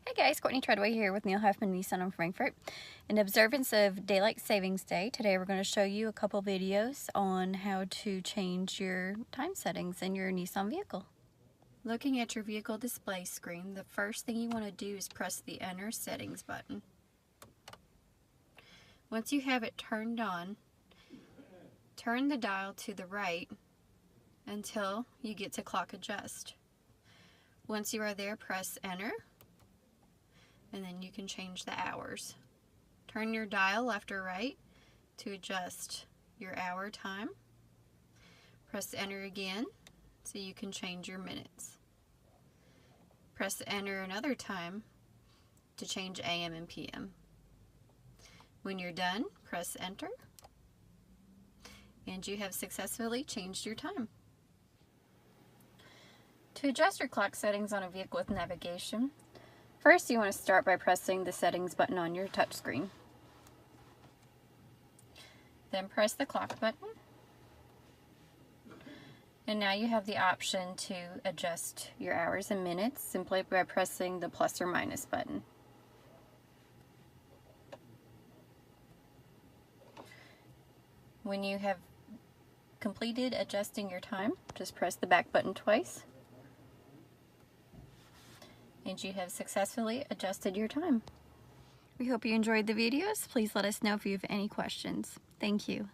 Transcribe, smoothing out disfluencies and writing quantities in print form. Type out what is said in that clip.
Hey guys, Courtney Treadway here with Neil Huffman, Nissan in Frankfort. In observance of Daylight Savings Day, today we're going to show you a couple videos on how to change your time settings in your Nissan vehicle. Looking at your vehicle display screen, the first thing you want to do is press the Enter Settings button. Once you have it turned on, turn the dial to the right until you get to Clock Adjust. Once you are there, press Enter, and then you can change the hours. Turn your dial left or right to adjust your hour time. Press Enter again so you can change your minutes. Press Enter another time to change AM and PM. When you're done, press Enter, and you have successfully changed your time. To adjust your clock settings on a vehicle with navigation, first, you want to start by pressing the settings button on your touchscreen. Then press the clock button. And now you have the option to adjust your hours and minutes simply by pressing the plus or minus button. When you have completed adjusting your time, just press the back button twice, and you have successfully adjusted your time. We hope you enjoyed the videos. Please let us know if you have any questions. Thank you.